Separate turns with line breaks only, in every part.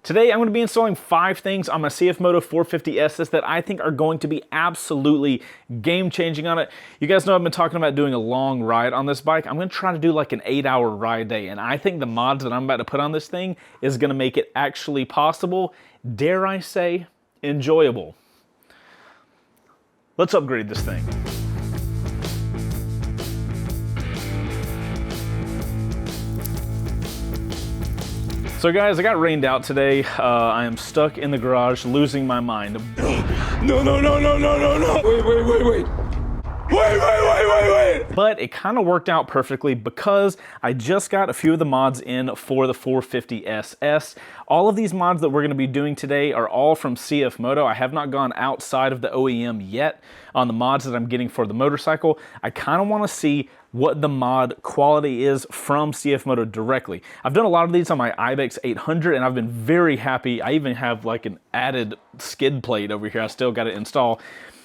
Today I'm going to be installing 5 things on my CFMOTO 450SS that I think are going to be absolutely game-changing on it. You guys know I've been talking about doing a long ride on this bike. I'm going to try to do like an 8-hour ride day, and I think the mods that I'm about to put on this thing is going to make it actually possible, dare I say, enjoyable. Let's upgrade this thing. So guys, I got rained out today. I am stuck in the garage, losing my mind.
No. Wait.
But it kind of worked out perfectly because I just got a few of the mods in for the 450SS. All of these mods that we're going to be doing today are all from CFMOTO. I have not gone outside of the OEM yet on the mods that I'm getting for the motorcycle. I kind of want to see what the mod quality is from CFMOTO directly. I've done a lot of these on my Ibex 800 and I've been very happy. I even have like an added skid plate over here. I still got to install.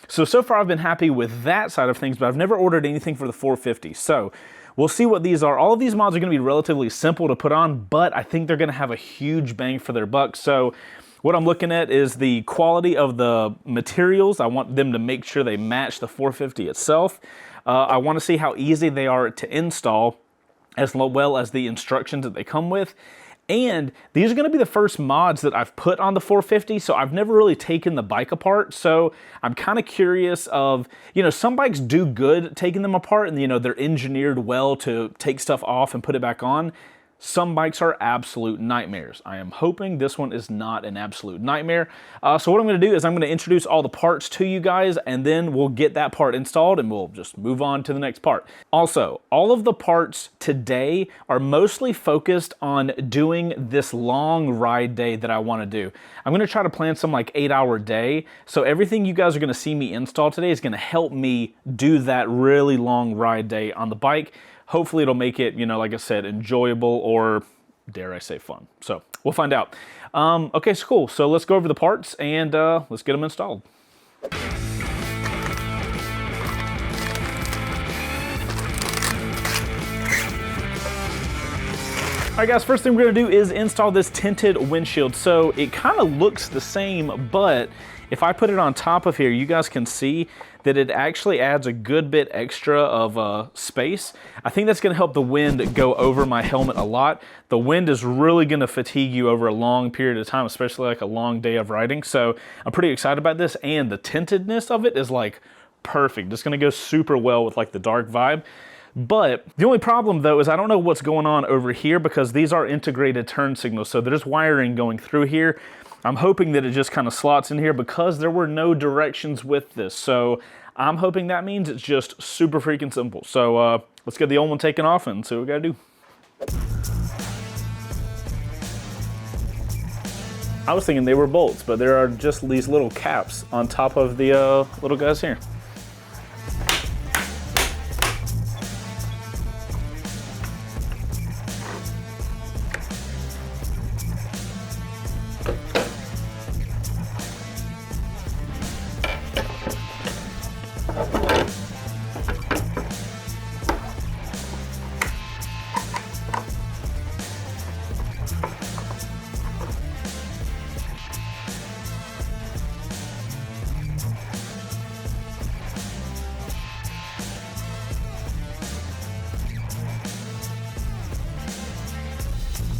So far I've been happy with that side of things, but I've never ordered anything for the 450. So we'll see what these are. All of these mods are going to be relatively simple to put on, but I think they're going to have a huge bang for their buck. So what I'm looking at is the quality of the materials. I want them to make sure they match the 450 itself. I want to see how easy they are to install, as well as the instructions that they come with. And these are going to be the first mods that I've put on the 450, so I've never really taken the bike apart. So I'm kind of curious of, you know, some bikes do good taking them apart and, you know, they're engineered well to take stuff off and put it back on. Some bikes are absolute nightmares. I am hoping this one is not an absolute nightmare. So what I'm going to do is I'm going to introduce all the parts to you guys, and then we'll get that part installed and we'll just move on to the next part. Also, all of the parts today are mostly focused on doing this long ride day that I want to do. I'm going to try to plan some like 8-hour day. So everything you guys are going to see me install today is going to help me do that really long ride day on the bike. Hopefully it'll make it, you know, like I said, enjoyable or, dare I say, fun. So we'll find out. Okay, so cool. So let's go over the parts and let's get them installed. All right guys, first thing we're gonna do is install this tinted windshield. So it kind of looks the same, but if I put it on top of here, you guys can see that it actually adds a good bit extra of space. I think that's gonna help the wind go over my helmet a lot. The wind is really gonna fatigue you over a long period of time, especially like a long day of riding. So I'm pretty excited about this, and the tintedness of it is like perfect. It's gonna go super well with like the dark vibe. But the only problem though is I don't know what's going on over here because these are integrated turn signals. So there's wiring going through here. I'm hoping that it just kind of slots in here because there were no directions with this. So I'm hoping that means it's just super freaking simple. So let's get the old one taken off and see what we gotta do. I was thinking they were bolts, but there are just these little caps on top of the little guys here.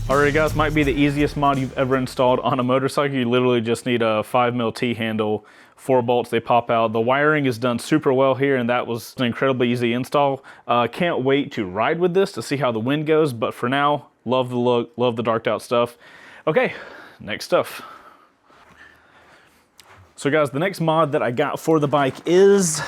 Alright guys, might be the easiest mod you've ever installed on a motorcycle. You literally just need a 5mm T-handle, 4 bolts, they pop out. The wiring is done super well here, and that was an incredibly easy install. Can't wait to ride with this to see how the wind goes, but for now, love the look, love the darked out stuff. Okay, next stuff. So guys, the next mod that I got for the bike is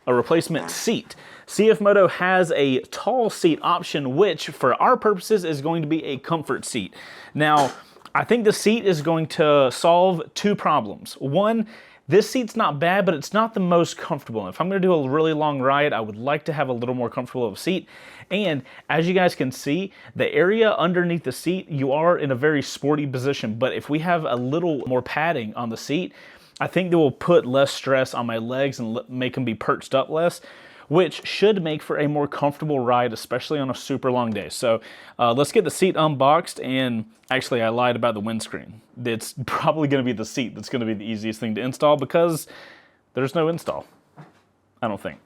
a replacement seat. CFMOTO has a tall seat option, which for our purposes is going to be a comfort seat. Now, I think the seat is going to solve 2 problems. One, this seat's not bad, but it's not the most comfortable. If I'm gonna do a really long ride, I would like to have a little more comfortable of a seat. And as you guys can see, the area underneath the seat, you are in a very sporty position. But if we have a little more padding on the seat, I think that will put less stress on my legs and make them be perched up less. which should make for a more comfortable ride, especially on a super long day. So let's get the seat unboxed, and actually I lied about the windscreen. It's probably gonna be the seat that's gonna be the easiest thing to install because there's no install, I don't think.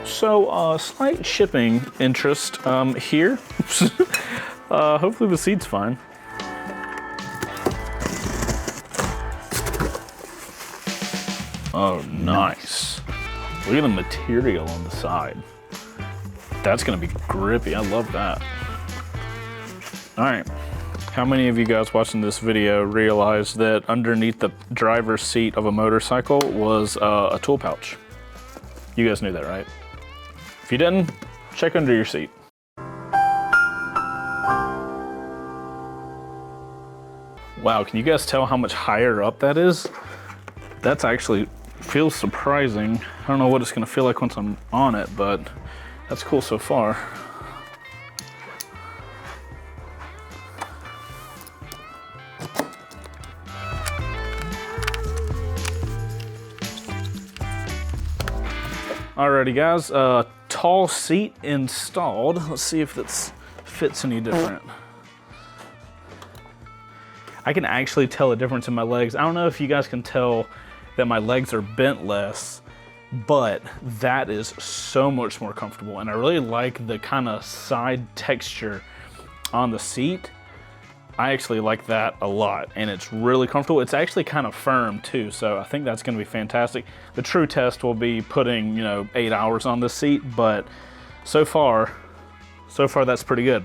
So, slight shipping interest here. Hopefully the seat's fine. Oh, nice. Look at the material on the side. That's gonna be grippy, I love that. All right, how many of you guys watching this video realized that underneath the driver's seat of a motorcycle was a tool pouch? You guys knew that, right? If you didn't, check under your seat. Wow, can you guys tell how much higher up that is? That's actually feels surprising. I don't know what it's gonna feel like once I'm on it, but that's cool so far. Alrighty guys, tall seat installed. Let's see if this fits any different. I can actually tell a difference in my legs. I don't know if you guys can tell that my legs are bent less, but that is so much more comfortable. And I really like the kind of side texture on the seat. I actually like that a lot, and it's really comfortable. It's actually kind of firm too, so I think that's gonna be fantastic. The true test will be putting, 8 hours on this seat, but so far that's pretty good.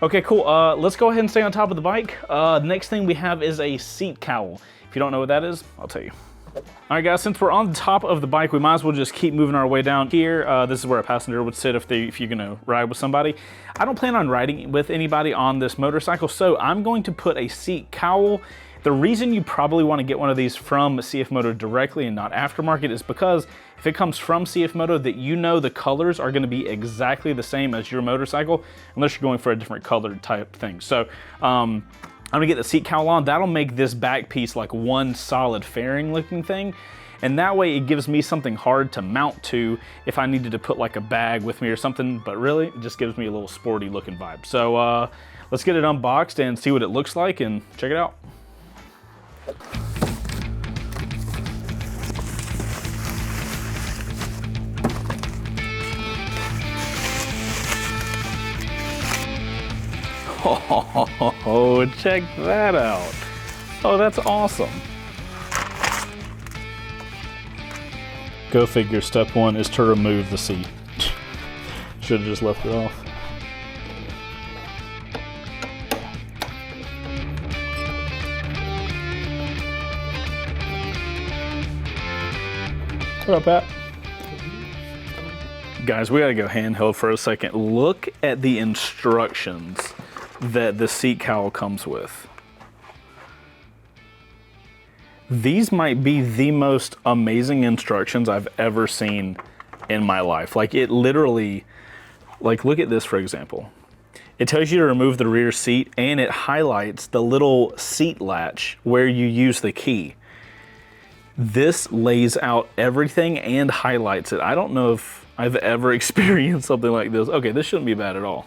Okay, cool, let's go ahead and stay on top of the bike. Next thing we have is a seat cowl. If you don't know what that is, I'll tell you. All right guys, since we're on the top of the bike, we might as well just keep moving our way down here. This is where a passenger would sit if you're gonna ride with somebody. I don't plan on riding with anybody on this motorcycle, so I'm going to put a seat cowl. The reason you probably wanna get one of these from CFMOTO directly and not aftermarket is because if it comes from CFMOTO, that you know the colors are gonna be exactly the same as your motorcycle, unless you're going for a different colored type thing. So, I'm gonna get the seat cowl on. That'll make this back piece like one solid fairing looking thing. And that way it gives me something hard to mount to if I needed to put like a bag with me or something, but really it just gives me a little sporty looking vibe. So let's get it unboxed and see what it looks like and check it out. Oh, check that out. Oh, that's awesome. Go figure, step one is to remove the seat. Should have just left it off. What up, Pat? Guys, we gotta go handheld for a second. Look at the instructions that the seat cowl comes with. These might be the most amazing instructions I've ever seen in my life. Like it literally, like look at this for example. It tells you to remove the rear seat and it highlights the little seat latch where you use the key. This lays out everything and highlights it. I don't know if I've ever experienced something like this. Okay, this shouldn't be bad at all.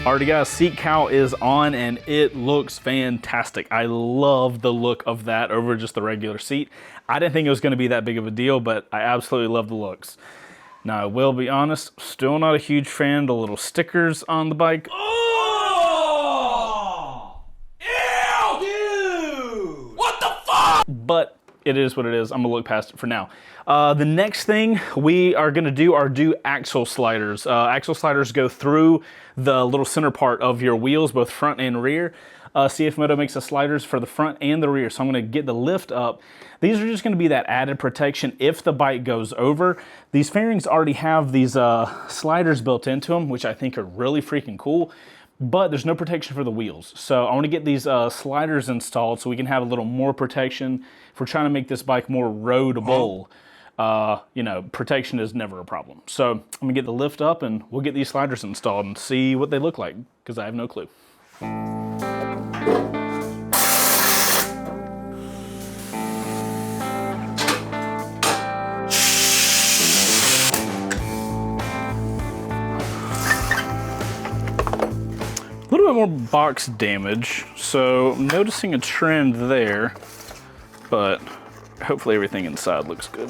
Alrighty guys, seat cowl is on and it looks fantastic. I love the look of that over just the regular seat. I didn't think it was gonna be that big of a deal, but I absolutely love the looks. Now, I will be honest, still not a huge fan of the little stickers on the bike.
Oh! Ew! Dude! What the fuck?
But it is what it is. I'm gonna look past it for now. The next thing we are gonna do are axle sliders. Axle sliders go through the little center part of your wheels, both front and rear. CFMOTO makes the sliders for the front and the rear, so I'm gonna get the lift up. These are just gonna be that added protection if the bike goes over. These fairings already have these sliders built into them, which I think are really freaking cool, but there's no protection for the wheels. So I wanna get these sliders installed so we can have a little more protection. If we're trying to make this bike more roadable, you know, protection is never a problem. So I'm gonna get the lift up and we'll get these sliders installed and see what they look like, because I have no clue. A little bit more box damage, so I'm noticing a trend there, but hopefully everything inside looks good.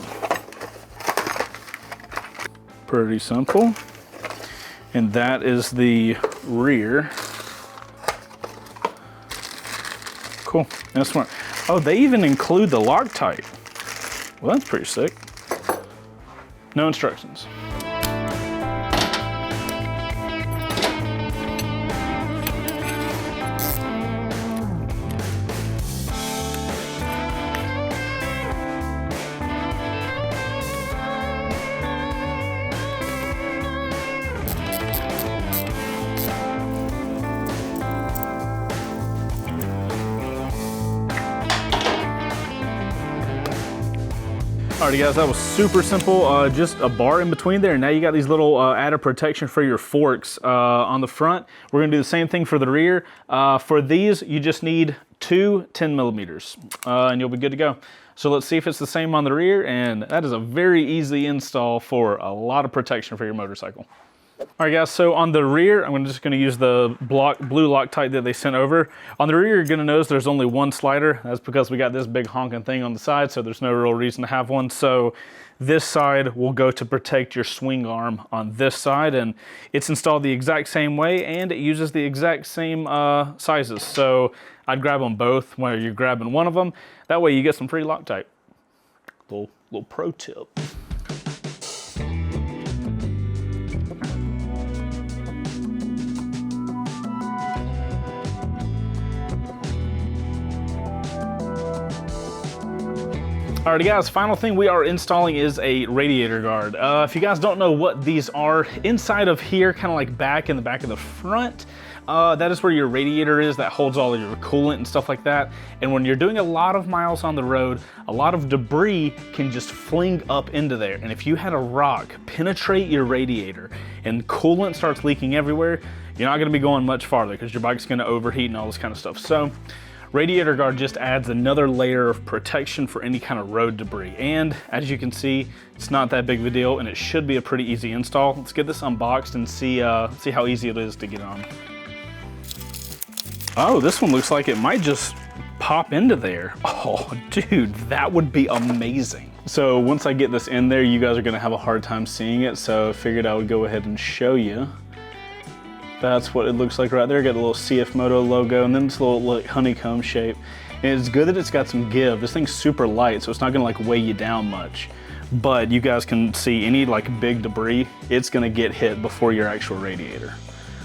Pretty simple. And that is the rear. Cool, that's smart. Oh, they even include the Loctite. Well, that's pretty sick. No instructions. Alrighty guys, that was super simple. Just a bar in between there. Now you got these little added protection for your forks on the front. We're gonna do the same thing for the rear. For these, you just need two 10 millimeters and you'll be good to go. So let's see if it's the same on the rear, and that is a very easy install for a lot of protection for your motorcycle. All right guys, so on the rear, I'm just gonna use the blue Loctite that they sent over. On the rear, you're gonna notice there's only one slider. That's because we got this big honking thing on the side, so there's no real reason to have one. So this side will go to protect your swing arm on this side, and it's installed the exact same way, and it uses the exact same sizes. So I'd grab them both while you're grabbing one of them. That way you get some free Loctite. Little pro tip. Alrighty guys, final thing we are installing is a radiator guard. If you guys don't know what these are, inside of here, kind of like back in the back of the front, that is where your radiator is that holds all of your coolant and stuff like that. And when you're doing a lot of miles on the road, a lot of debris can just fling up into there. And if you had a rock penetrate your radiator and coolant starts leaking everywhere, you're not gonna be going much farther because your bike's gonna overheat and all this kind of stuff. So Radiator Guard just adds another layer of protection for any kind of road debris. And as you can see, it's not that big of a deal and it should be a pretty easy install. Let's get this unboxed and see how easy it is to get on. Oh, this one looks like it might just pop into there. Oh, dude, that would be amazing. So once I get this in there, you guys are gonna have a hard time seeing it, so I figured I would go ahead and show you. That's what it looks like right there. Got the little CFMOTO logo and then this little like honeycomb shape. And it's good that it's got some give. This thing's super light, so it's not gonna like weigh you down much. But you guys can see any like big debris, it's gonna get hit before your actual radiator.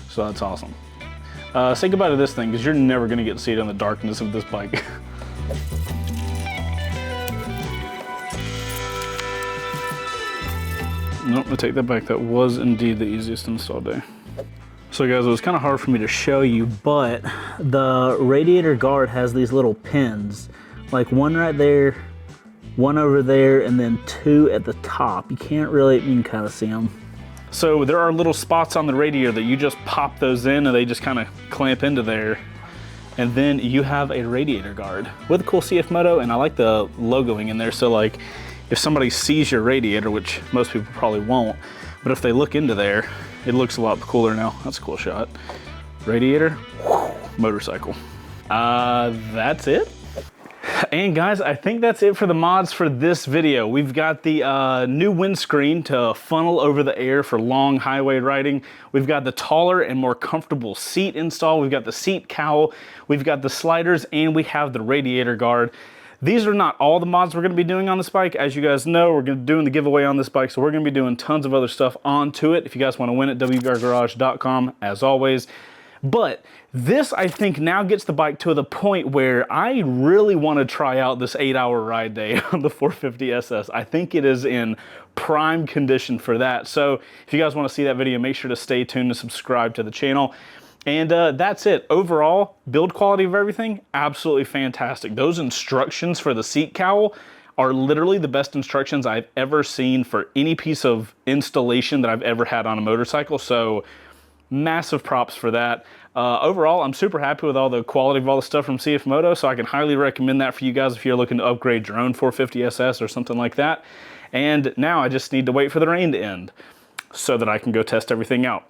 So that's awesome. Say goodbye to this thing, because you're never gonna get to see it in the darkness of this bike. Nope, I take that back. That was indeed the easiest install day. So guys, it was kind of hard for me to show you, but the radiator guard has these little pins, like one right there, one over there, and then two at the top. You can kind of see them. So there are little spots on the radiator that you just pop those in and they just kind of clamp into there. And then you have a radiator guard with a cool CFMOTO, and I like the logoing in there. So like if somebody sees your radiator, which most people probably won't, but if they look into there, it looks a lot cooler now. That's a cool shot. Radiator, motorcycle. That's it. And guys, I think that's it for the mods for this video. We've got the new windscreen to funnel over the air for long highway riding. We've got the taller and more comfortable seat install. We've got the seat cowl. We've got the sliders, and we have the radiator guard. These are not all the mods we're going to be doing on this bike. As you guys know, we're going to be doing the giveaway on this bike, so we're going to be doing tons of other stuff onto it. If you guys want to win it, wbrgarage.com as always. But this, I think, now gets the bike to the point where I really want to try out this 8-hour ride day on the 450 SS. I think it is in prime condition for that. So if you guys want to see that video, make sure to stay tuned and subscribe to the channel. And that's it. Overall, build quality of everything, absolutely fantastic. Those instructions for the seat cowl are literally the best instructions I've ever seen for any piece of installation that I've ever had on a motorcycle. So massive props for that. Overall, I'm super happy with all the quality of all the stuff from CFMOTO, so I can highly recommend that for you guys if you're looking to upgrade your own 450 SS or something like that. And now I just need to wait for the rain to end so that I can go test everything out.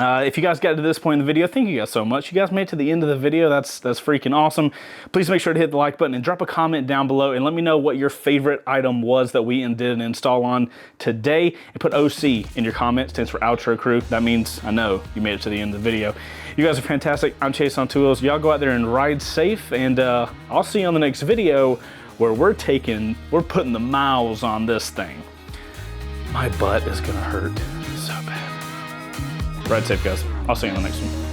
If you guys got to this point in the video, thank you guys so much. You guys made it to the end of the video. That's freaking awesome. Please make sure to hit the like button and drop a comment down below and let me know what your favorite item was that we did an install on today. And put OC in your comment. Stands for Outro Crew. That means I know you made it to the end of the video. You guys are fantastic. I'm Chaseontwowheels. Y'all go out there and ride safe, and I'll see you on the next video where we're putting the miles on this thing. My butt is gonna hurt so bad. Ride safe, guys. I'll see you in the next one.